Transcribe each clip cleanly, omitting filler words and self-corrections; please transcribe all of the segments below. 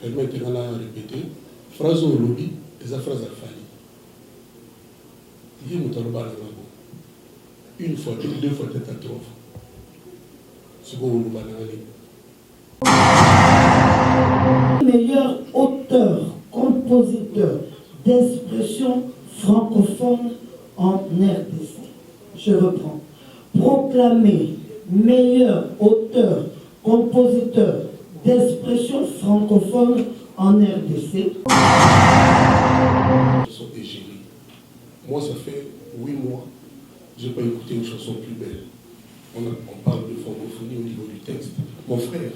permettez-moi de répéter, phrase au lobby, et sa phrase à Fali. Il y a une fois, deux fois, peut-être à trois fois. C'est bon, on va meilleur auteur, compositeur d'expression francophone en RDC. Je reprends. Proclamé meilleur auteur, compositeur d'expression francophone en RDC. Moi, ça fait 8 mois, je n'ai pas écouté une chanson plus belle. On parle de francophonie au niveau du texte. Mon frère,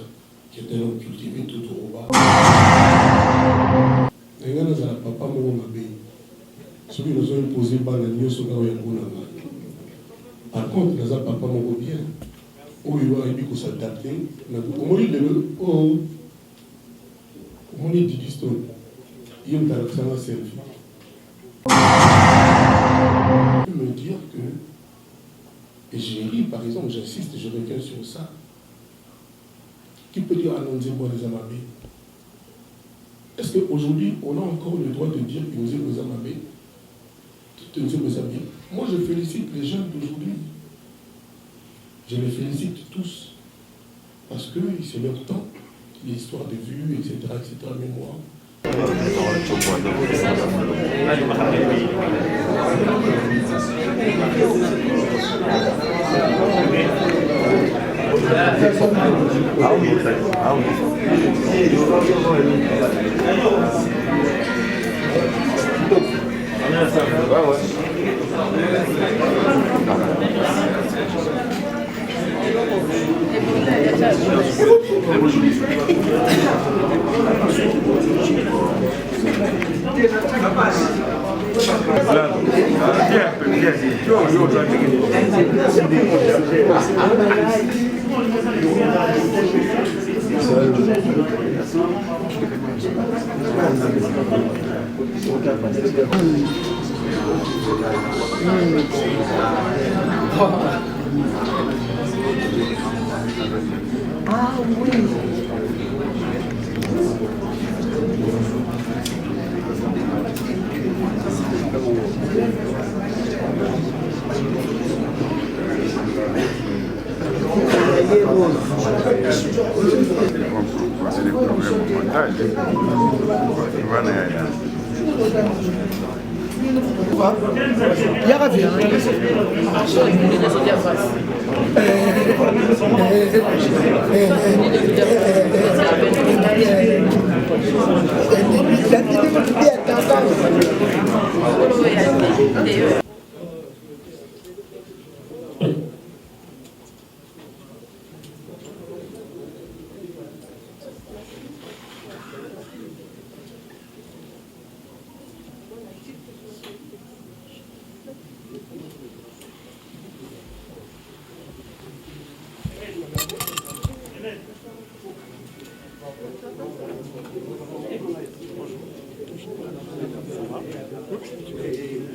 qui est un homme cultivé tout au bas, papa celui nous a imposé par contre, nous avons papa mon bien. Où il va s'adapter. Au moins, il dit Stone. Il y a une caractère selfie. Je peux me dire que, et j'ai lu par exemple, j'insiste, je reviens sur ça, qui peut dire annoncer moi les Amabés? Est-ce qu'aujourd'hui, on a encore le droit de dire que nous sommes les Amabés? Moi, je félicite les jeunes d'aujourd'hui. Je les félicite tous. Parce que c'est leur temps, l'histoire de vue, etc., mémoire. Ah oui. C'est des problèmes de montage. Il y a ravi.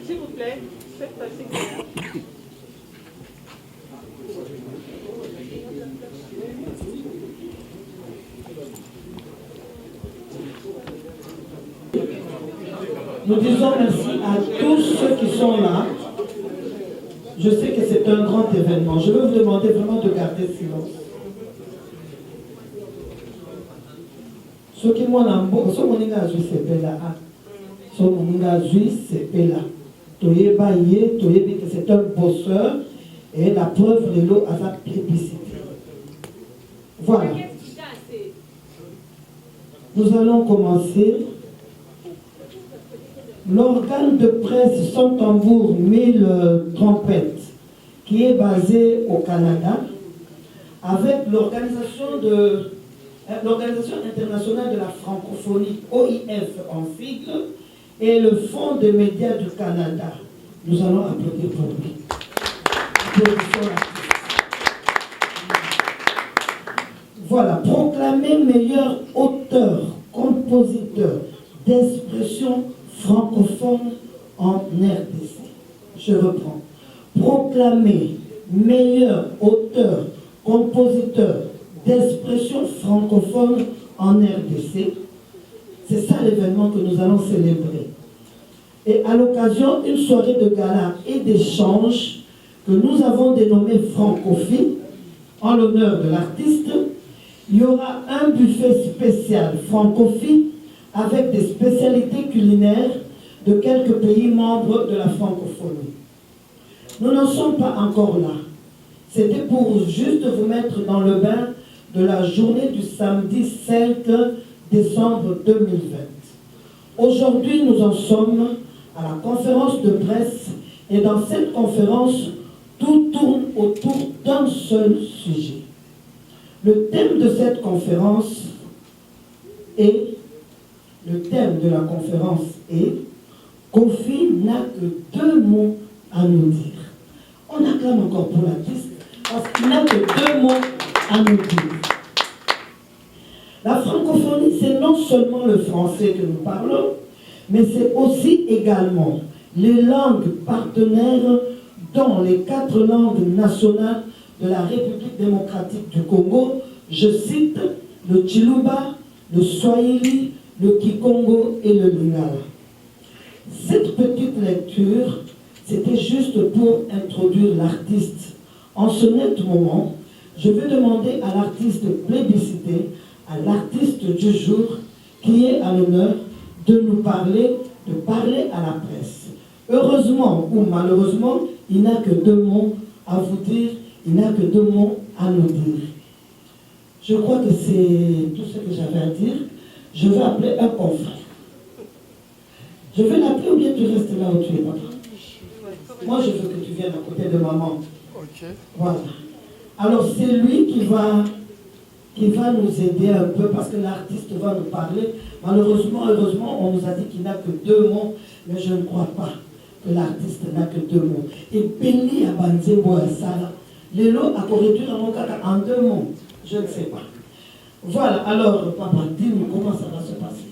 S'il vous plaît, faites passer. Nous disons merci à tous ceux qui sont là. Je sais que c'est un grand événement. Je veux vous demander vraiment de garder silence. Ceux qui m'ont embauché, ceux qui m'ont joué, c'est là. Ceux qui m'ont joué, c'est là. C'est un bosseur et la preuve de l'eau à sa plébiscite. Voilà. Nous allons commencer. L'organe de presse Son Tambour 1000 trompettes, qui est basé au Canada, avec l'Organisation internationale de la francophonie, OIF en sigle, et le Fonds des médias du Canada. Nous allons applaudir pour lui. Voilà, proclamé meilleur auteur, compositeur d'expression francophone en RDC. Je reprends. Proclamé meilleur auteur, compositeur d'expression francophone en RDC, C'est ça l'événement que nous allons célébrer. Et à l'occasion, une soirée de gala et d'échange que nous avons dénommée Francophilie, en l'honneur de l'artiste, il y aura un buffet spécial Francophilie avec des spécialités culinaires de quelques pays membres de la francophonie. Nous n'en sommes pas encore là. C'était pour juste vous mettre dans le bain de la journée du samedi 5 décembre 2020. Aujourd'hui, nous en sommes à la conférence de presse et dans cette conférence, tout tourne autour d'un seul sujet. Le thème de cette conférence est, le thème de la conférence est Kofi n'a que 2 mots à nous dire. On acclame encore pour l'artiste parce qu'il n'a que 2 mots à nous dire. La francophonie, c'est non seulement le français que nous parlons, mais c'est aussi également les langues partenaires dont les 4 langues nationales de la République démocratique du Congo, je cite le Tshilumba, le Swahili, le Kikongo et le Lingala. Cette petite lecture, c'était juste pour introduire l'artiste. En ce net moment, je vais demander à l'artiste plébiscité, à l'artiste du jour, qui est à l'honneur de nous parler, de parler à la presse. Heureusement ou malheureusement, il n'a que 2 mots à vous dire, il n'a que 2 mots à nous dire. Je crois que c'est tout ce que j'avais à dire. Je vais appeler un confrère. Je vais l'appeler ou bien tu restes là où tu es, papa? Moi, je veux que tu viennes à côté de maman. Ok. Voilà. Alors, c'est lui qui va nous aider un peu parce que l'artiste va nous parler. Malheureusement, heureusement, on nous a dit qu'il n'a que 2 mots, mais je ne crois pas que l'artiste n'a que 2 mots. Et Béni Abanze Boasala, Lélo a corrigé dans mon cas en 2 mots. Je ne sais pas. Voilà, alors, papa, dis-nous comment ça va se passer.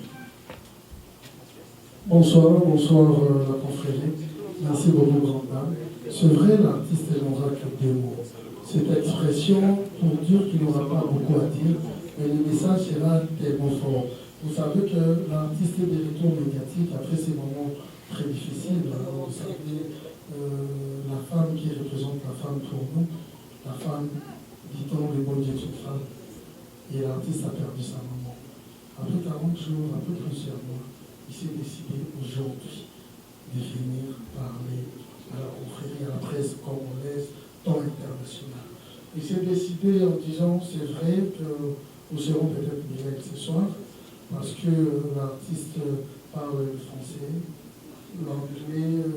Bonsoir, la confrérie. Merci beaucoup, grande dame. C'est vrai, l'artiste n'aura que 2 mots. Cette expression pour dire qu'il n'aura pas beaucoup à dire, mais le message sera tellement fort. Vous savez que l'artiste est des retours médiatiques après ces moments très difficiles. Alors, vous savez, la femme qui représente la femme pour nous, la femme, dit-on, le bon Dieu de femme, et l'artiste a perdu sa maman. Après 40 jours, après plusieurs mois, il s'est décidé aujourd'hui de venir parler à la confrérie, à la presse congolaise, tant internationale. Il s'est décidé en disant, c'est vrai que nous serons peut-être muets ce soir, parce que l'artiste parle le français, l'anglais,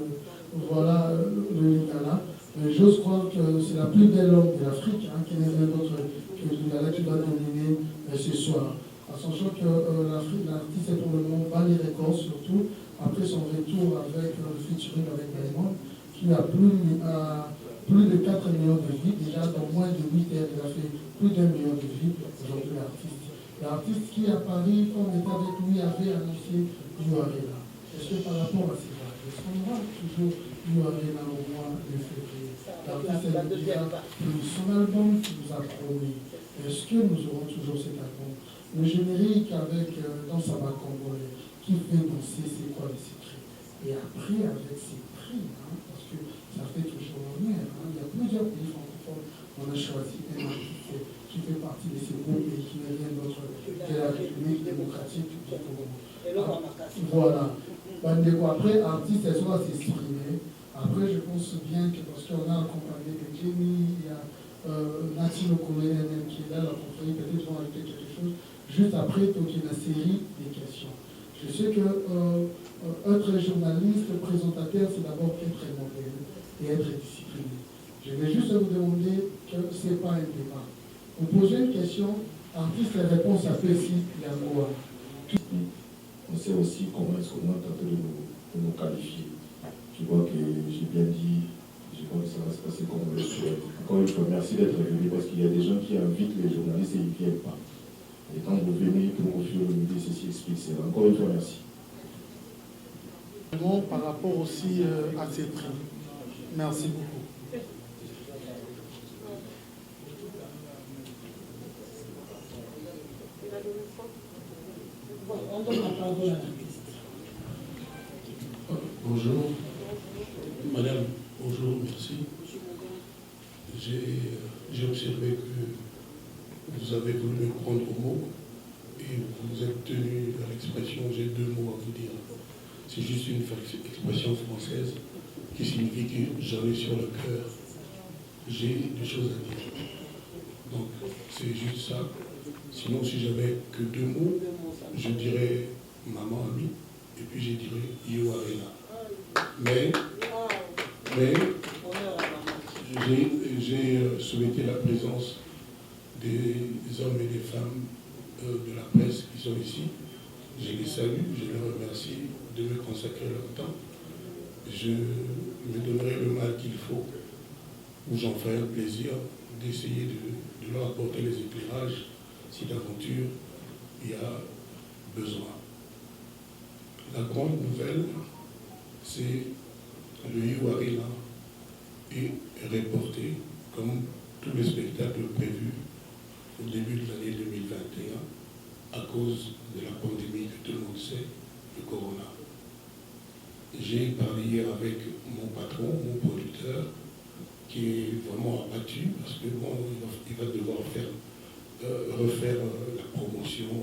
voilà, le lingala. Mais j'ose croire que c'est la plus belle langue de l'Afrique, qu'il n'y a rien d'autre que le lingala qui va dominer ce soir. Sachant que l'artiste est pour le moment Bali Records, surtout après son retour avec le featuring avec Diamond, qui a plus de 4 millions de vues. Déjà dans moins de 8 heures, il a fait plus d'1 million de vues. Aujourd'hui, l'artiste. L'artiste qui à Paris, quand on était avec lui, avait annoncé New Arena. Est-ce que par rapport à ces dates, est-ce qu'on aura toujours New Arena au mois de février? L'artiste nous dira plus son album qui nous a promis. Est-ce que nous aurons toujours cet album? Le générique avec dans sa bac congolais, qui fait danser, c'est quoi les secrets? Et après, avec ses prix, parce que ça fait toujours l'honneur. Il y a plusieurs pays francophones, on a choisi un artiste qui fait partie de ces groupes et qui n'est rien d'autre que la République démocratique du Congo. Voilà. Après, artiste, elles sont à s'exprimer. Après, je pense bien que parce qu'on a accompagné de Jenny, il y a Natino Collet qui est là, la confrérie, peut-être vont ajouter quelque chose. Juste après, donc il y a une série de questions. Je sais que être journaliste, présentateur, c'est d'abord être modèle et être discipliné. Je vais juste vous demander que ce n'est pas un débat. Vous posez une question, artiste, la réponse à Pessi, il y a quoi? On sait aussi comment est-ce qu'on a tenté de nous qualifier. Je vois que j'ai bien dit, je crois que ça va se passer comme on le souhaite. Encore une fois, merci d'être venu parce qu'il y a des gens qui invitent les journalistes et ils ne viennent pas. Et quand vous venez pour offrir le midi, ceci explique cela. Encore une fois, merci. Par rapport aussi à ces prix. Merci beaucoup. On donne la parole à l'artiste. Bonjour. Madame, bonjour, merci. J'ai observé que vous avez voulu me prendre au mot et vous êtes tenu à l'expression, j'ai 2 mots à vous dire. C'est juste une expression française qui signifie que j'en ai sur le cœur. J'ai des choses à dire. Donc, c'est juste ça. Sinon, si j'avais que 2 mots, je dirais maman, ami, et puis je dirais Yo Arena. Mais j'ai souhaité la présence des hommes et des femmes de la presse qui sont ici. Je les salue, je les remercie de me consacrer leur temps. Je me donnerai le mal qu'il faut, ou j'en ferai un plaisir d'essayer de leur apporter les éclairages si d'aventure il y a besoin. La grande nouvelle, c'est le Yo Arena est reporté comme tous les spectacles prévus au début de l'année 2021 à cause de la pandémie que tout le monde sait, le corona. J'ai parlé hier avec mon patron, mon producteur, qui est vraiment abattu parce que bon, il va devoir refaire la promotion,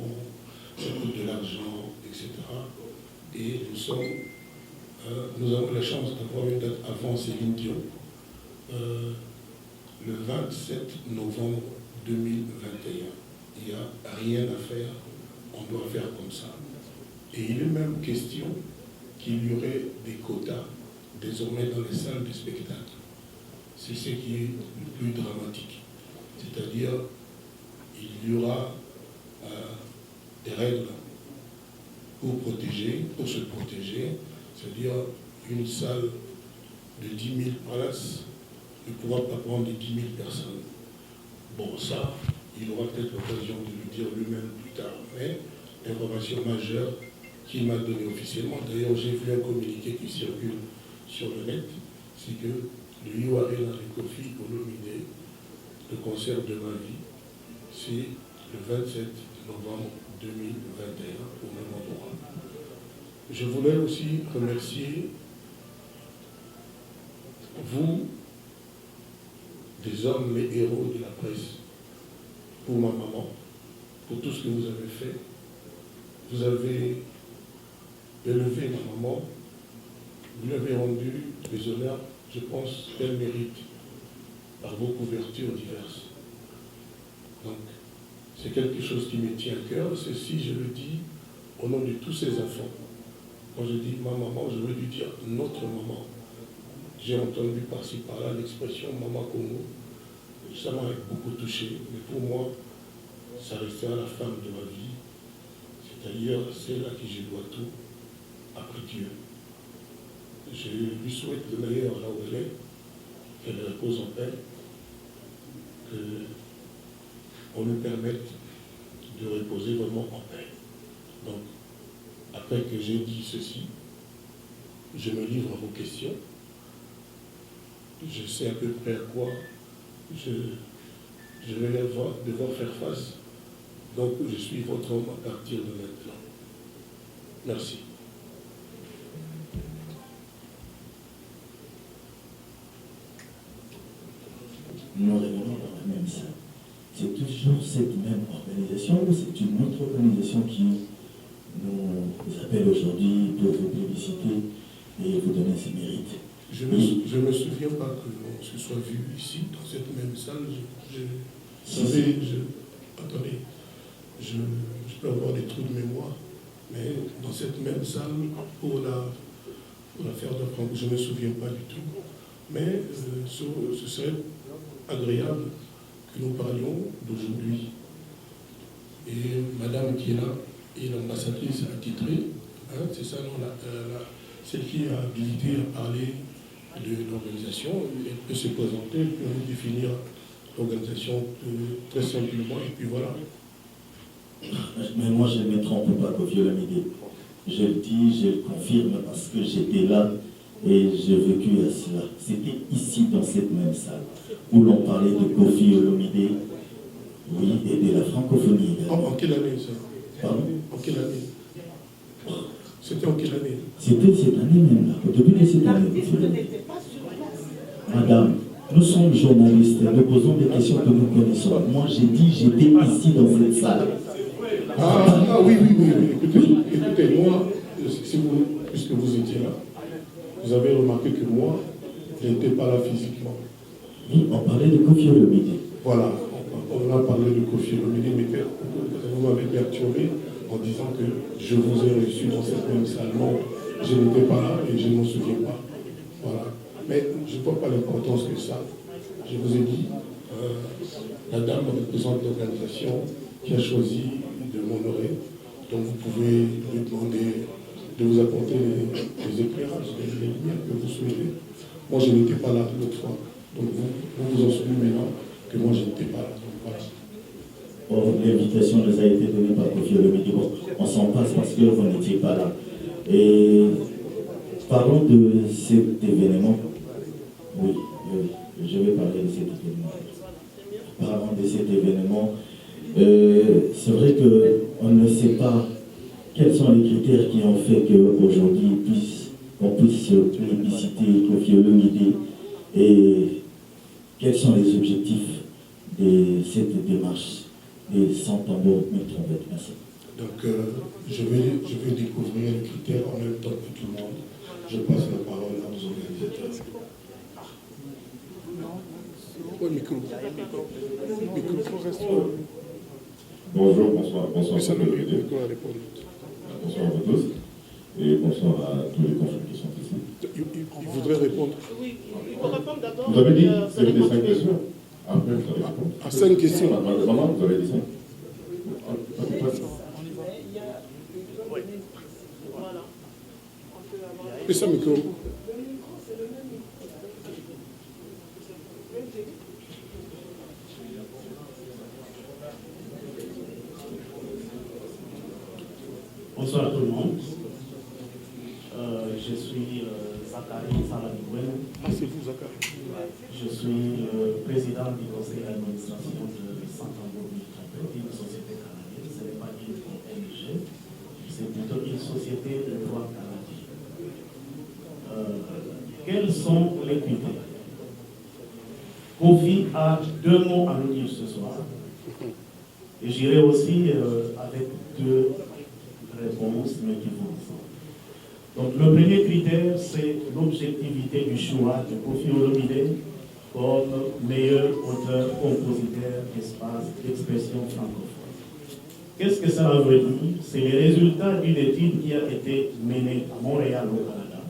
ça coûte de l'argent, etc. Et nous avons la chance d'avoir une date avant Céline Dion, le 27 novembre 2021. Il n'y a rien à faire, on doit faire comme ça. Et il est même question qu'il y aurait des quotas désormais dans les salles de spectacle. C'est ce qui est le plus dramatique. C'est-à-dire, il y aura des règles pour se protéger, c'est-à-dire une salle de 10 000 places ne pourra pas prendre 10 000 personnes. Bon, ça, il aura peut-être l'occasion de le dire lui-même plus tard, mais l'information majeure qu'il m'a donnée officiellement, d'ailleurs j'ai vu un communiqué qui circule sur le net, c'est que le Yo Arena de Koffi Olomide, le concert de ma vie, c'est le 27 novembre 2021 au même endroit. Je voulais aussi remercier vous, des hommes, les héros de la presse, pour ma maman, pour tout ce que vous avez fait. Vous avez élevé ma maman, vous l'avez rendue des honneurs, je pense qu'elle mérite, par vos couvertures diverses. Donc, c'est quelque chose qui me tient à cœur, c'est si je le dis au nom de tous ces enfants. Quand je dis ma maman, je veux lui dire notre maman. J'ai entendu par-ci par-là l'expression maman Congo. Ça m'a beaucoup touché, mais pour moi, ça restera la femme de ma vie. C'est-à-dire celle à qui je dois tout, après Dieu. Je lui souhaite le meilleur là où elle est, qu'elle repose en paix, qu'on lui permette de reposer vraiment en paix. Donc, après que j'ai dit ceci, je me livre à vos questions. Je sais à peu près à quoi je vais devoir faire face. Donc, je suis votre homme à partir de maintenant. Merci. Nous revenons dans la même salle. C'est toujours cette même organisation ou c'est une autre organisation qui nous appelle aujourd'hui pour vous publiciter et vous donner ses mérites? Je ne me souviens pas que l'on se soit vu ici, dans cette même salle. Attendez, je peux avoir des trous de mémoire, mais dans cette même salle, pour l'affaire de Franck, je ne me souviens pas du tout. Mais ce serait agréable que nous parlions d'aujourd'hui. Et madame qui est là est l'ambassadrice attitrée, hein, c'est ça, non, celle qui a habilité à parler de l'organisation. Elle peut se présenter, elle peut nous définir l'organisation très simplement, et puis voilà. Mais moi, je ne me trompe pas, Koffi Olomide. Je le dis, je le confirme, parce que j'étais là et j'ai vécu à cela. C'était ici, dans cette même salle, où l'on parlait de Koffi Olomide, oui, et de la francophonie également. En quelle année ça? Pardon? En quelle année? C'était en quelle année? C'était cette année même, là, au début de cette année. L'artiste n'était pas sur place. Madame, nous sommes journalistes, nous posons des questions que nous connaissons. Moi, j'ai dit, j'étais ici dans cette salle. Oui. Écoutez, moi, puisque vous étiez là, vous avez remarqué que moi, je n'étais pas là physiquement. Oui, on parlait de Koffi Olomide. Voilà, on a parlé de Koffi Olomide, mais vous m'avez perturbé en disant que je vous ai reçu dans cette même salle. Non, je n'étais pas là et je ne m'en souviens pas. Voilà. Mais je ne vois pas l'importance que ça. Je vous ai dit, la dame représente l'organisation qui a choisi de m'honorer. Donc vous pouvez lui demander de vous apporter les éclairages, les lumières que vous souhaitez. Moi, je n'étais pas là l'autre fois. Donc vous en souvenez maintenant que moi, je n'étais pas là. Donc, voilà. Bon, l'invitation nous a été donnée par Koffi Olomide. Bon, on s'en passe parce que vous n'étiez pas là. Et parlons de cet événement. Oui, je vais parler de cet événement. Parlons de cet événement. C'est vrai qu'on ne sait pas quels sont les critères qui ont fait qu'aujourd'hui on puisse plébisciter Koffi Olomide et quels sont les objectifs de cette démarche des 100 tambours mille trompettes. Merci. Donc, je vais découvrir les critères en même temps que tout le monde. Je passe la parole aux organisateurs. Micro. Bonjour, bonsoir à Ça tous nous les deux. Bonsoir à vous tous et bonsoir à tous les confrères qui sont ici. Il voudrait répondre. Oui, il faut répondre d'abord. Vous avez dit vous vous avez allez des 5 continuer. questions. Après, vous allez répondre. À 5 questions. Maman, vous avez dit 5. Voilà. On peut avoir... Et ça, micro. Bonsoir à tout le monde. Je suis Zachary Saladouane. Ah, c'est vous, Zachary. Je suis président du conseil d'administration de Saint-Tambour Mille-Trompette, une société canadienne. Ce n'est pas une ONG, c'est plutôt une société de droit canadien. Quels sont les critères? Koffi a 2 mots à nous dire ce soir. Et j'irai aussi avec 2 réponses, mais qui vont ensemble. Donc le premier critère, c'est l'objectivité du choix de Koffi Olomide comme meilleur auteur-compositeur d'espace d'expression francophone. Qu'est-ce que ça veut dire? C'est les résultats d'une étude qui a été menée à Montréal au Canada.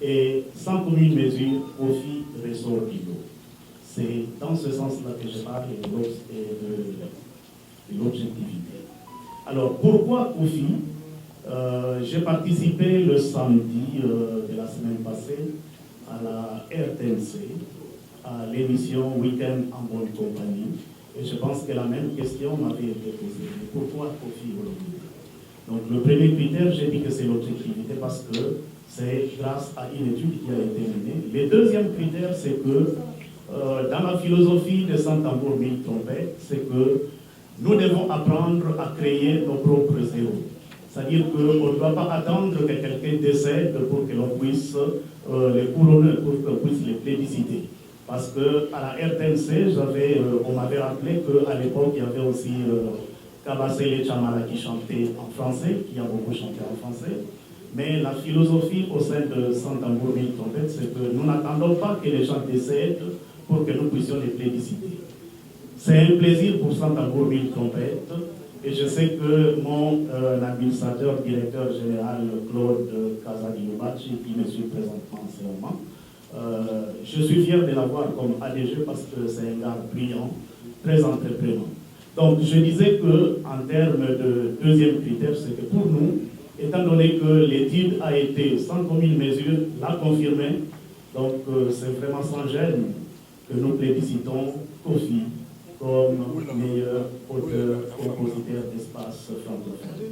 Et sans commune mesure, Koffi ressort du lot. C'est dans ce sens-là que je parle de l'objectivité. Alors pourquoi Koffi? J'ai participé le samedi de la semaine passée à la RTNC, à l'émission Week-end en bonne compagnie. Et je pense que la même question m'avait été posée. Mais pourquoi Koffi Olomide? Donc le premier critère, j'ai dit que c'est l'objectivité parce que c'est grâce à une étude qui a été menée. Le deuxième critère, c'est que dans la philosophie de Saint-Tambour Mille Trompettes, c'est que nous devons apprendre à créer nos propres héros. C'est-à-dire qu'on ne doit pas attendre que quelqu'un décède pour que l'on puisse les couronner, pour qu'on puisse les plébisciter. Parce qu'à la RTNC, on m'avait rappelé qu'à l'époque, il y avait aussi Kabassé Chamara qui chantait en français, qui a beaucoup chanté en français. Mais la philosophie au sein de Saint-Tambour Mille Trompettes, c'est que nous n'attendons pas que les gens décèdent pour que nous puissions les plébisciter. C'est un plaisir pour Saint-Tambour Mille Trompettes. Et je sais que mon administrateur, directeur général, Claude Casadiobachi, qui me suit présentement en ce moment, je suis fier de l'avoir comme ADG parce que c'est un gars brillant, très entreprenant. Donc je disais qu'en termes de deuxième critère, c'est que pour nous, étant donné que l'étude a été sans commune mesure, l'a confirmé, donc c'est vraiment sans gêne que nous plébiscitons Koffi comme meilleur auteur-compositeur d'espace francophone.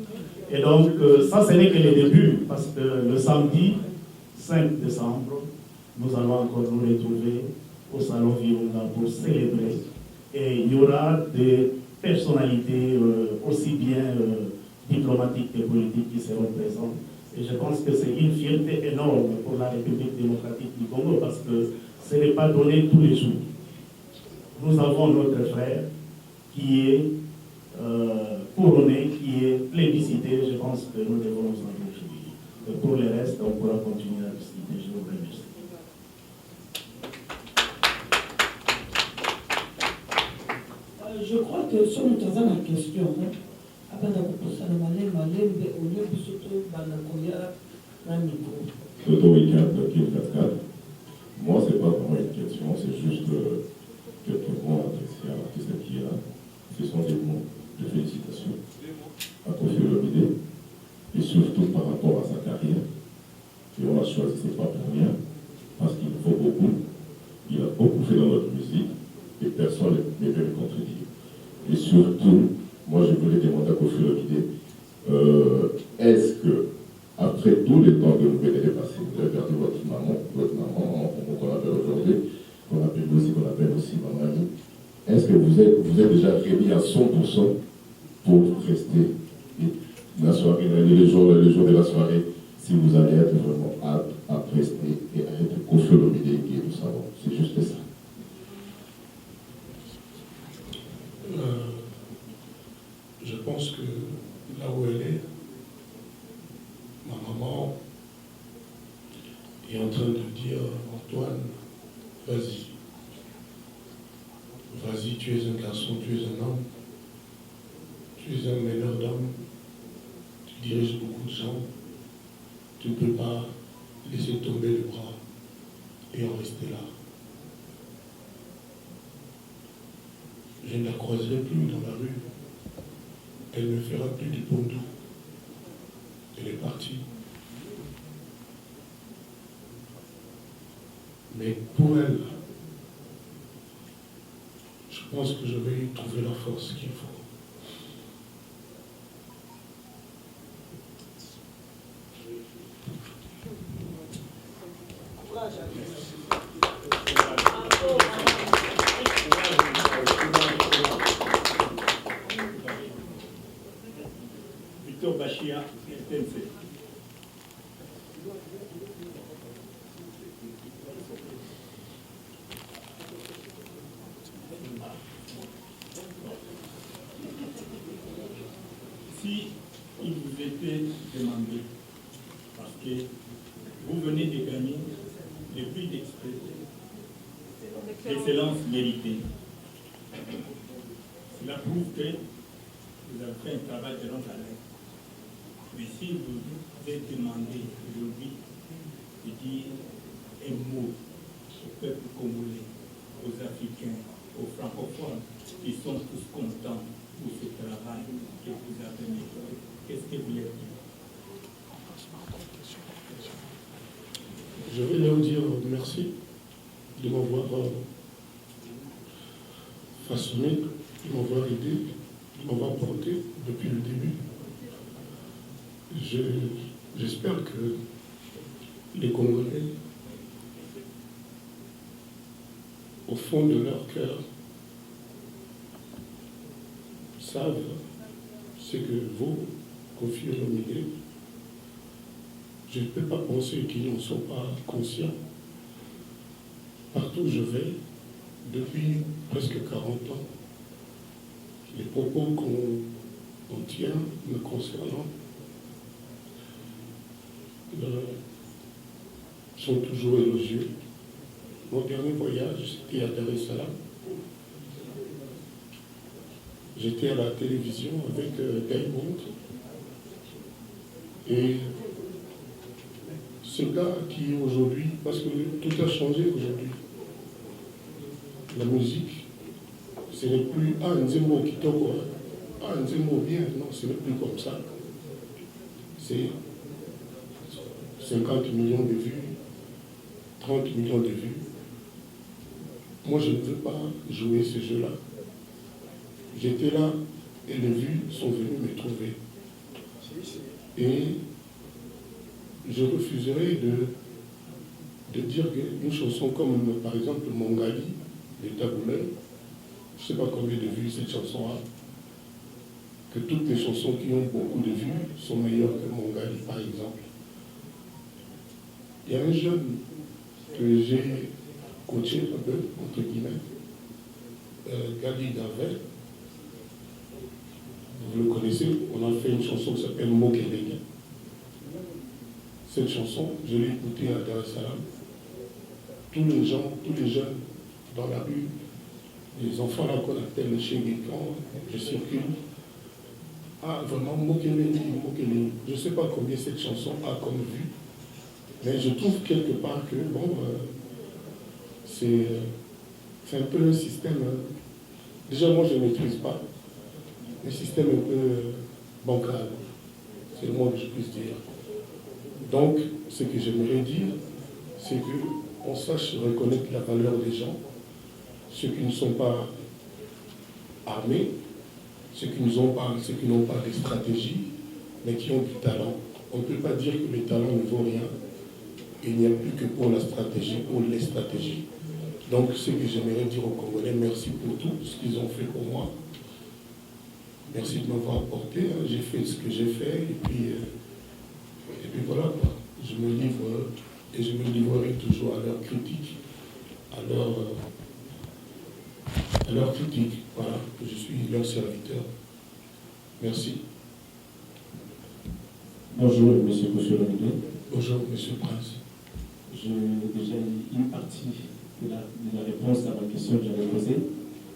Et donc, ça, ce n'est que le début, parce que le samedi 5 décembre, nous allons encore nous retrouver au Salon Virunga pour célébrer. Et il y aura des personnalités aussi bien diplomatiques que politiques qui seront présentes. Et je pense que c'est une fierté énorme pour la République démocratique du Congo parce que ce n'est pas donné tous les jours. Nous avons notre frère qui est couronné, qui est plébiscité. Je pense que nous devons nous en réjouir. Et pour le reste, on pourra continuer à discuter. Je vous remercie. Je crois que sur notre la question, après d'avoir posé la malembe, au lieu de surtout banakoya, un micro. L'auto-week-end de 4. Moi, ce n'est pas vraiment une question, c'est juste quelques mots adressés à l'artiste qui est là. Ce sont des mots de félicitations à Koffi Olomide et surtout par rapport à sa carrière. Et on l'a choisi, ce n'est pas pour rien, parce qu'il vaut beaucoup. Il a beaucoup fait dans notre musique et personne ne peut le contredire. Et surtout, moi je voulais demander à Koffi Olomide, est-ce que, après tout le temps que vous venez de passer, vous avez perdu votre maman, qu'on appelle aujourd'hui, qu'on appelle aussi maman, est-ce que vous êtes déjà remis à 100% pour rester la soirée, les jours de la soirée, si vous allez être vraiment apte à rester et à être Koffi Olomide qui est tout ça. C'est juste ça. Je pense que là où elle est, ma maman est en train de dire Antoine, vas-y. Vas-y, tu es un garçon, tu es un homme, tu es un meneur d'hommes, tu diriges beaucoup de gens, tu ne peux pas laisser tomber le bras et en rester là. Je ne la croiserai plus dans la rue. Elle ne fera plus du pondou. Elle est partie. Mais pour elle, je pense que je vais y trouver la force qu'il faut. Victor Bachia, RTNC. Si il vous était demandé, parce que vous venez de gagner le prix d'excellence méritée, cela prouve que vous avez fait un travail de longue haleine. Mais si vous êtes demandé aujourd'hui de dire un mot au peuple congolais, aux Africains, aux francophones, qui sont tous contents pour ce travail que vous avez mené, qu'est-ce que vous leur dites? Je vais leur dire merci de m'avoir façonné, de m'avoir aidé, de m'avoir porté depuis le début. J'espère que les Congolais, au fond de leur cœur, savent ce que vaut Koffi Olomide. Je ne peux pas penser qu'ils n'en sont pas conscients. Partout où je vais, depuis presque 40 ans, les propos qu'on tient me concernant sont toujours élogieux. Mon dernier voyage, c'était à Dar es Salaam. J'étais à la télévision avec Diamond. Et ce gars qui aujourd'hui, parce que tout a changé aujourd'hui, la musique, ce n'est plus Nzembo Kitoko, Nzembo bien, non, ce n'est plus comme ça. C'est 50 millions de vues, 30 millions de vues. Moi, je ne veux pas jouer ce jeu-là. J'étais là et les vues sont venues me trouver. Et je refuserais de dire qu'une chanson comme, par exemple, Mongali, de Taboulay, je ne sais pas combien de vues cette chanson a, que toutes les chansons qui ont beaucoup de vues sont meilleures que Mongali, par exemple. Il y a un jeune que j'ai coaché un peu, entre guillemets, Gali Garvey. Vous le connaissez, on a fait une chanson qui s'appelle Mokelele. Cette chanson, je l'ai écoutée à Dar es Salaam. Tous les gens, tous les jeunes dans la rue, les enfants là qu'on appelle chez les camps, je circule. Ah, vraiment, Mokelele. Je ne sais pas combien cette chanson a comme vue, mais je trouve quelque part que, bon, c'est un peu un système. Déjà, moi, je ne maîtrise pas. Un système un peu bancal, c'est le moins que je puisse dire. Donc, ce que j'aimerais dire, c'est qu'on sache reconnaître la valeur des gens, ceux qui ne sont pas armés, ceux qui n'ont pas de stratégie, mais qui ont du talent. On ne peut pas dire que le talent ne vaut rien. Il n'y a plus que pour la stratégie, pour les stratégies. Donc, ce que j'aimerais dire aux Congolais, merci pour tout ce qu'ils ont fait pour moi. Merci de m'avoir apporté. J'ai fait ce que j'ai fait et puis voilà quoi. Je me livre et je me livrerai toujours à leur critique, à leur critique. Voilà, je suis leur serviteur. Merci. Bonjour, M. Koscielny. Bonjour, M. Prince. J'ai déjà une partie de la réponse à ma question que j'avais posée.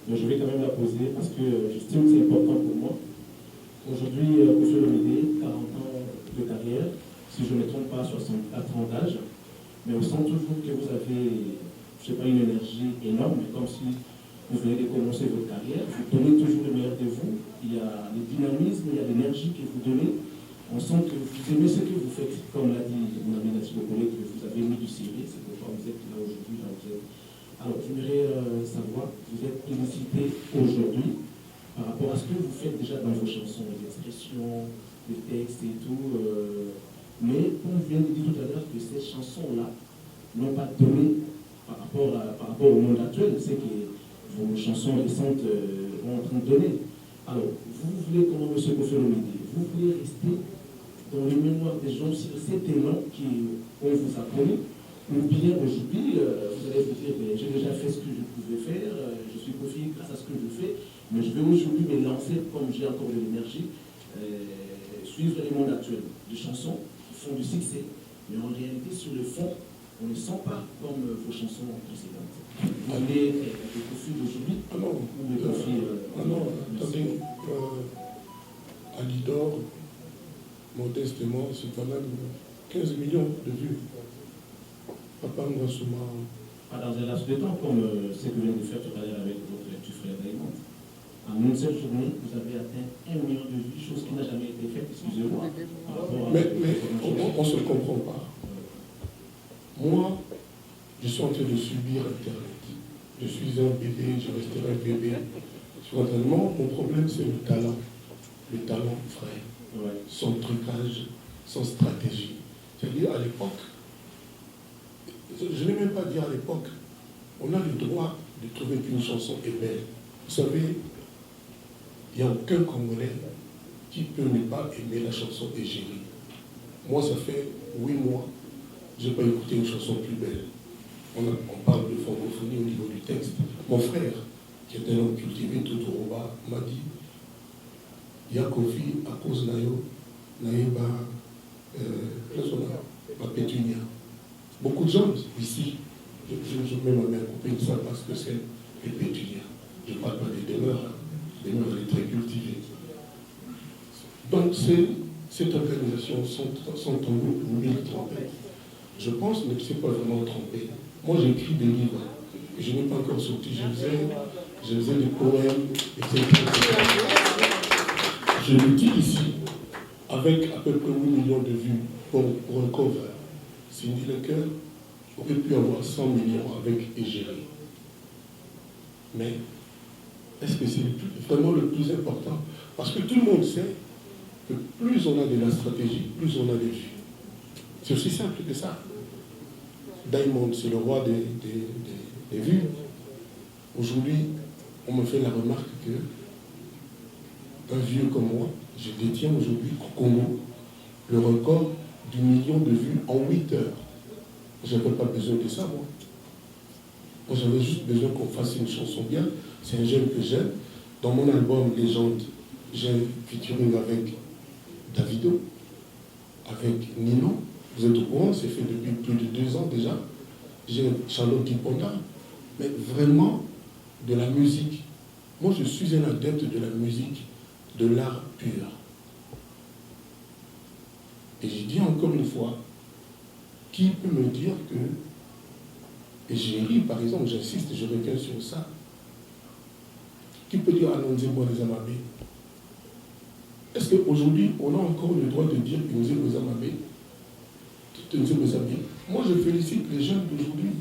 Mais je vais quand même la poser parce que j'estime que c'est important pour moi. Aujourd'hui, Koscielny, 40 ans de carrière, si je ne me trompe pas, 64 ans d'âge, mais on sent toujours que vous avez, je ne sais pas, une énergie énorme, comme si vous venez de commencer votre carrière. Vous donnez toujours le meilleur de vous. Il y a le dynamisme, il y a l'énergie que vous donnez. On sent que vous aimez ce que vous faites, comme l'a dit mon ami Nathalie Lokole, que vous avez mis du sérieux, c'est pourquoi vous êtes là aujourd'hui, là vous êtes. Alors, j'aimerais savoir, vous êtes félicité aujourd'hui par rapport à ce que vous faites déjà dans vos chansons, les expressions, les textes et tout. Mais, comme je viens de dire tout à l'heure, que ces chansons-là n'ont pas donné par rapport au monde actuel, c'est que vos chansons récentes ont en train de donner. Alors, vous voulez, comment M. Koscielny, vous voulez rester dans les mémoires des gens sur cet élan qu'on vous a promis, ou bien aujourd'hui, vous allez vous dire, j'ai déjà fait ce que je pouvais faire, je suis confié grâce à ce que je fais, mais je vais aujourd'hui me lancer, comme j'ai encore de l'énergie, suivre les mondes actuels. Des chansons qui font du succès, mais en réalité, sur le fond, on ne sent pas comme vos chansons précédentes. Vous voulez le profil d'aujourd'hui ou le profil... non, attendez, Alidor, modestement, c'est quand même 15 millions de vues. Papa Ngoussouma. Dans un laps de temps, comme ce que vient de faire tout à l'heure avec votre petit frère Raymond. En une seule journée, vous avez atteint 1 million de vues, chose qui n'a jamais été faite, excusez-moi. Mais on ne se comprend pas. Moi, je suis en train de subir Internet. Je suis un bébé, je resterai un bébé. Spontanément, mon problème, c'est le talent. Le talent frais. Ouais. Son trucage, son stratégie. C'est-à-dire, à l'époque, je n'ai même pas dit à l'époque, on a le droit de trouver qu'une chanson est belle. Vous savez, il n'y a aucun Congolais qui peut ne pas aimer la chanson Égérie. Moi, ça fait 8 mois, je n'ai pas écouté une chanson plus belle. On parle de francophonie au niveau du texte. Mon frère, qui est un homme cultivé tout au Roba, m'a dit Yakofi, à cause nayo, naïba, ma pétunia. Beaucoup de gens ici, je mets ma mère couper ça parce que c'est les pétunias. Je ne parle pas des demeures, des demeures très cultivées. Donc cette organisation sont en groupe 1000 trompettes. Je pense ne s'est pas vraiment trompé. Moi j'ai écrit des livres et je n'ai pas encore sorti. Je faisais des poèmes, etc. Je le dis ici, avec à peu près 8 millions de vues pour un cover. Cindy Lecœur aurait pu avoir 100 millions avec Égérie. Mais est-ce que c'est vraiment le plus important? Parce que tout le monde sait que plus on a de la stratégie, plus on a des vues. C'est aussi simple que ça. Diamond, c'est le roi des vues. Aujourd'hui, on me fait la remarque que un vieux comme moi, je détiens aujourd'hui au Congo le record du million de vues en 8 heures. Je n'avais pas besoin de ça, moi. Moi, j'avais juste besoin qu'on fasse une chanson bien. C'est un jeune que j'aime. Dans mon album Légende, j'ai un featuring avec Davido, avec Nino. Vous êtes au courant, c'est fait depuis plus de 2 ans déjà. J'ai Charlotte Diponda. Mais vraiment, de la musique. Moi, je suis un adepte de la musique, de l'art pur. Et je dis encore une fois, qui peut me dire que, et j'ai ri par exemple, j'insiste, je reviens sur ça, qui peut dire Anonzebo Nezamabé? Est-ce qu'aujourd'hui, on a encore le droit de dire que nous sommes Nezamabé? Moi, je félicite les jeunes d'aujourd'hui.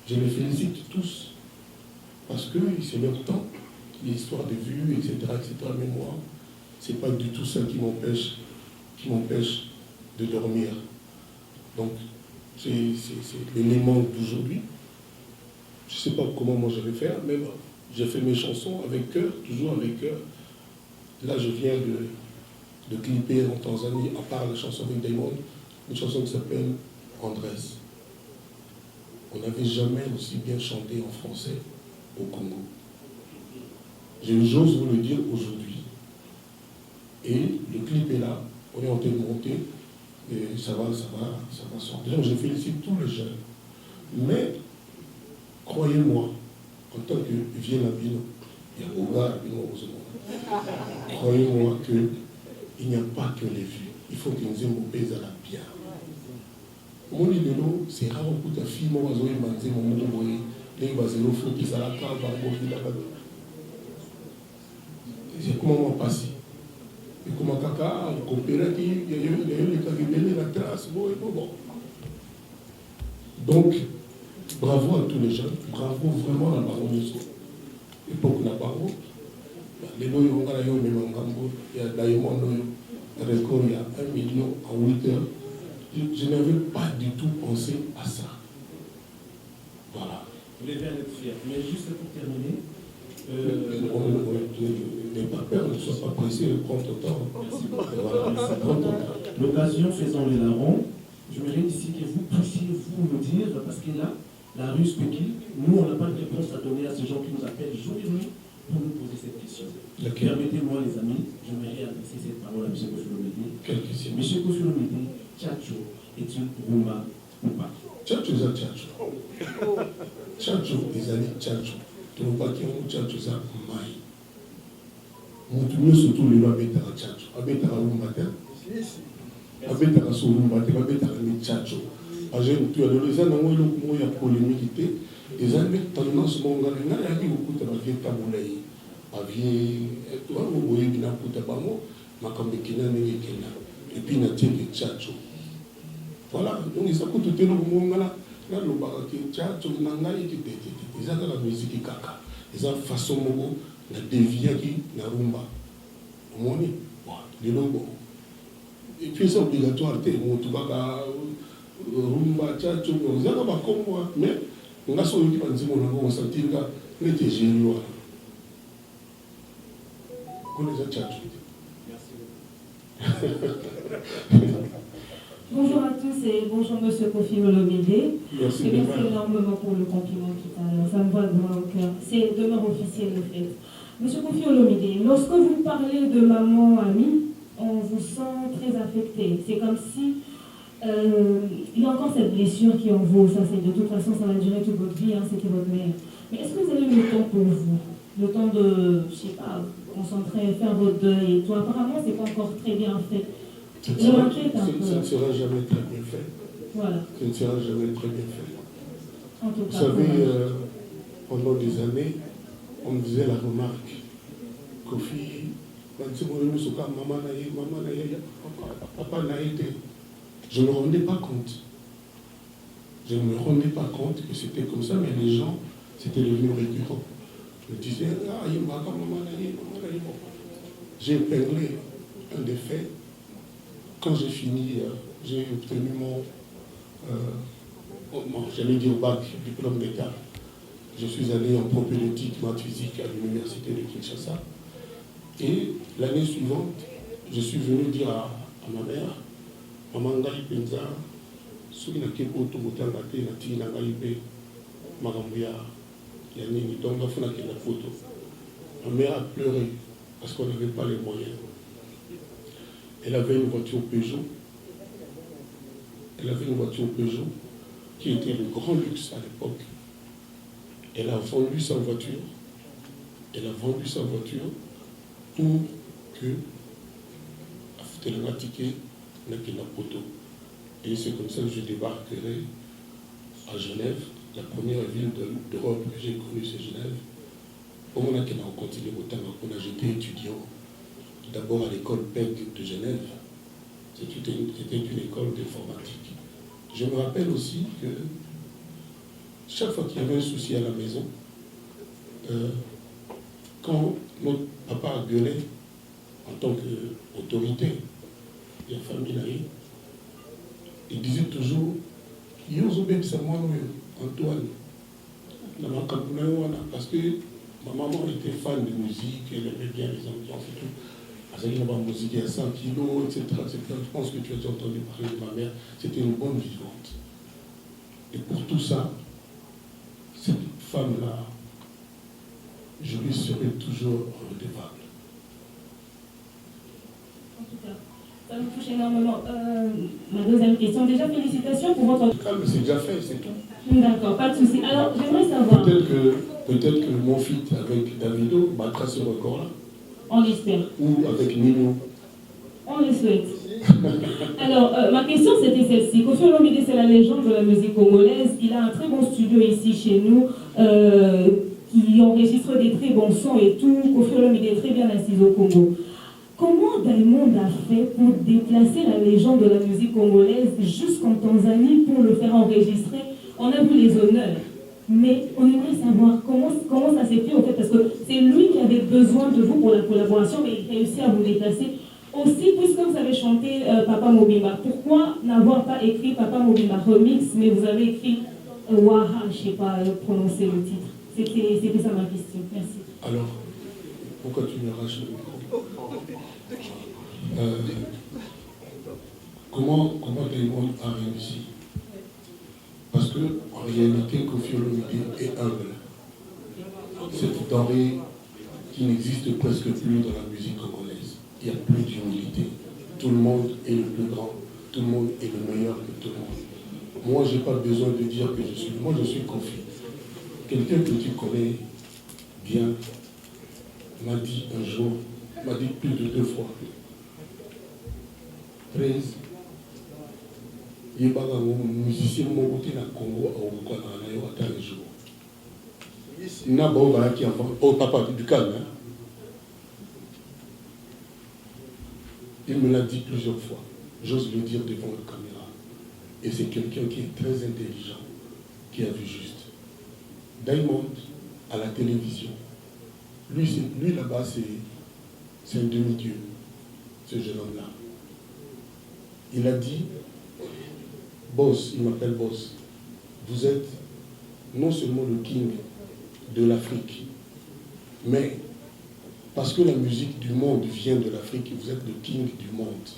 Je les félicite tous. Parce que c'est leur temps, l'histoire de vue, etc., etc. Mais moi, ce n'est pas du tout ça qui m'empêche de dormir. Donc, c'est l'élément d'aujourd'hui. Je ne sais pas comment moi je vais faire, mais bon, j'ai fait mes chansons avec cœur, toujours avec cœur. Là, je viens de clipper en Tanzanie, à part la chanson avec Diamond, une chanson qui s'appelle Andrés. On n'avait jamais aussi bien chanté en français au Congo. J'ose vous le dire aujourd'hui. Et le clip est là, on est en train de monter, et ça va sortir. Donc je félicite tous les jeunes. Mais, croyez-moi, en tant que vieux Labino, il y a Oga Labino aux autres. Croyez-moi qu'il n'y a pas que les vues. Il faut que nous ayons pèse à la bien. Mon idéal, c'est rare pour ta fille, moi, je vais manquer mon monde, les bases faut qu'ils s'arrêtent par c'est comment on passe. Et comment caca, on coopérative, il y a eu les cagibélés, la trace, bon. Donc, bravo à tous les jeunes, bravo vraiment à la baronne. Époque la baronne. Les loyaux, il y a Diamond, il y a record, il y a 1 million en 8 heures. Je n'avais pas du tout pensé à ça. Voilà. Vous devez en être fier. Mais juste pour terminer, n'aie pas peur, ne sois pas pressé, prends ton temps. Voilà. L'occasion faisant les larrons, j'aimerais ici que vous puissiez vous nous dire, parce que là, la rue Spéki, nous on n'a pas de réponse à donner à ces gens qui nous appellent jour et nuit pour nous poser cette question. Permettez-moi les amis, j'aimerais adresser cette parole à M. Kofi Olomide. Quelle question? M. Kofi Olomide, Tchatcho est-il Rumba ou pas? Tchatcho est un Tchatcho. Tchatcho est un Tchatcho. Tu ne vois pas qu'il y a un Tchatcho, c'est un maï. Nous surtout les lois avec un Tchatcho. Avec un Rumba, avec un Rumba, avec un Tchatcho. Tu as les gens qui ont polémique, les gens qui ont tendance à dire que les gens qui ont été taboulés, et puis il y a des Tchatcho. Voilà, donc ils s'accoutent tout le monde là. Là, le baraki Tchatcho, il y a la musique kaka. Ils ont façon de dévier la rumba. Les logos. Et puis c'est obligatoire, tu vas rumba, Tchatcho, ils ont pas comme moi, mais on a sauvé qui va dire qu'on a senti là, on était génial. On les a Tchatcho. Bonjour à tous et bonjour Monsieur Kofi Olomide. Merci énormément pour le compliment tout à l'heure. Ça me va droit au cœur. C'est demeure officiel le fait. Monsieur Kofi Olomide, lorsque vous parlez de maman amie, on vous sent très affecté. C'est comme si il y a encore cette blessure qui en vaut. Ça, c'est de toute façon, ça va durer toute votre vie. Hein, c'était votre mère. Mais est-ce que vous avez eu le temps pour vous, le temps de, je sais pas, concentrer, faire votre deuil et tout? Apparemment, c'est pas encore très bien fait. Ça ne sera jamais très bien fait. Voilà. Ça ne sera jamais très bien fait. En tout cas, vous savez, pendant des années, on me disait la remarque, Kofi, maman, papa n'a été. Je ne me rendais pas compte. Je ne me rendais pas compte que c'était comme ça, mais les gens, c'était devenu récurrent. Je me disais, ah, maman, j'ai épinglé un des faits. Quand j'ai fini, j'ai obtenu j'allais dire bac, diplôme d'État. Je suis allé en propédeutique, maths physique à l'université de Kinshasa. Et l'année suivante, je suis venu dire à ma mère, Maman Ngai Penza, soki nake poto kotanga te natiki na ngai mpe makambo ya nini, donc bafonaki la photo. Ma mère a pleuré parce qu'on n'avait pas les moyens. Elle avait une voiture Peugeot. Elle avait une voiture Peugeot qui était le grand luxe à l'époque. Elle a vendu sa voiture. Elle a vendu sa voiture pour que elle a ticket n'a poto. Et c'est comme ça que je débarquerai à Genève. La première ville d'Europe que j'ai connue, c'est Genève. Au moment où on a continué au temps, j'étais étudiant d'abord à l'école PEG de Genève. C'était une école d'informatique. Je me rappelle aussi que chaque fois qu'il y avait un souci à la maison, quand notre papa gueulait en tant qu'autorité de la famille, il disait toujours Antoine, parce que ma maman était fan de musique, elle aimait bien les ambiances et tout. Il y avait musique à 100 kilos, etc., etc. Je pense que tu as déjà entendu parler de ma mère. C'était une bonne vivante. Et pour tout ça, cette femme-là, je lui serai toujours redevable. En tout cas, ça me touche énormément. Ma deuxième question, déjà félicitations pour votre... Calme, c'est déjà fait, c'est tout. D'accord, pas de souci. Alors, j'aimerais savoir... Peut-être que mon feat avec Davido battra ce record-là. On l'espère. Ou avec Nino. On le souhaite. Alors, ma question c'était celle-ci. Koffi Olomide, c'est la légende de la musique congolaise. Il a un très bon studio ici chez nous qui enregistre des très bons sons et tout. Koffi Olomide est très bien assis au Congo. Comment Diamond a fait pour déplacer la légende de la musique congolaise jusqu'en Tanzanie pour le faire enregistrer? On a vu les honneurs. Mais on aimerait savoir comment ça s'est fait en fait, parce que c'est lui qui avait besoin de vous pour la collaboration, mais il réussit à vous déplacer. Aussi, puisque vous avez chanté Papa Mobimba, pourquoi n'avoir pas écrit Papa Mobimba Remix, mais vous avez écrit Waha, je ne sais pas prononcer le titre. C'était ça ma question. Merci. Alors, pourquoi tu me raches le micro? Comment Diamond a réussi? Parce que, en réalité, Koffi Olomide est humble. Cette denrée qui n'existe presque plus dans la musique congolaise. Il n'y a plus d'humilité. Tout le monde est le plus grand. Tout le monde est le meilleur que tout le monde. Moi, je n'ai pas besoin de dire que je suis. Moi, je suis Koffi. Quelqu'un que tu connais bien m'a dit un jour, m'a dit plus de 2 fois, 13, il y a un musicien qui na Congo au un jour. Qui avant. Oh, papa, du calme. Hein? Il me l'a dit plusieurs fois. J'ose le dire devant la caméra. Et c'est quelqu'un qui est très intelligent, qui a vu juste. Diamond, à la télévision, lui là-bas, c'est un demi-dieu, ce jeune homme-là. Il a dit, Boss, il m'appelle Boss, vous êtes non seulement le king de l'Afrique, mais parce que la musique du monde vient de l'Afrique, vous êtes le king du monde.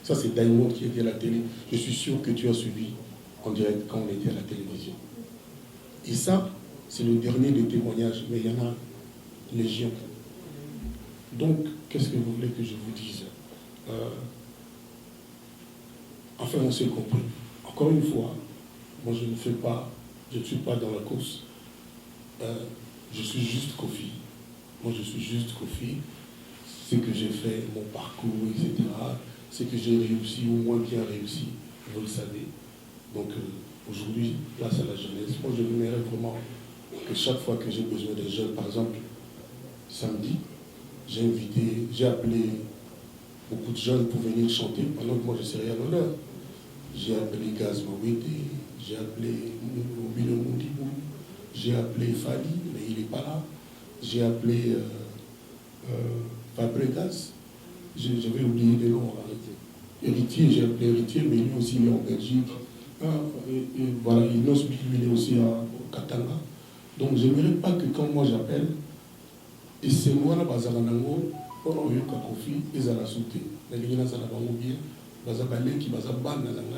Ça, c'est Diamond qui était à la télé. Je suis sûr que tu as suivi en direct quand on était à la télévision. Et ça, c'est le dernier des témoignages, mais il y en a légion. Donc, qu'est-ce que vous voulez que je vous dise? Enfin, on s'est compris. Encore une fois, moi je ne suis pas dans la course. Je suis juste Koffi. Moi je suis juste Koffi. Ce que j'ai fait, mon parcours, etc. Ce que j'ai réussi ou moins bien réussi, vous le savez. Donc aujourd'hui, place à la jeunesse. Moi je voudrais vraiment que chaque fois que j'ai besoin des jeunes, par exemple, samedi, j'ai appelé beaucoup de jeunes pour venir chanter pendant que moi je serai à l'honneur. J'ai appelé Gaz Mawete, j'ai appelé Mobilo Mondibou, j'ai appelé Fali, mais il n'est pas là. J'ai appelé Fabregas, j'avais oublié les noms. Héritier, j'ai appelé Héritier, mais lui aussi il est en Belgique. Et voilà, Inosbi, lui il est aussi au Katanga. Donc je n'aimerais pas que quand moi j'appelle, et c'est moi là, Bazaranango, pour Koffi, ils allaient sauter. Les gens qui bien, Bazabalé qui Bazaban,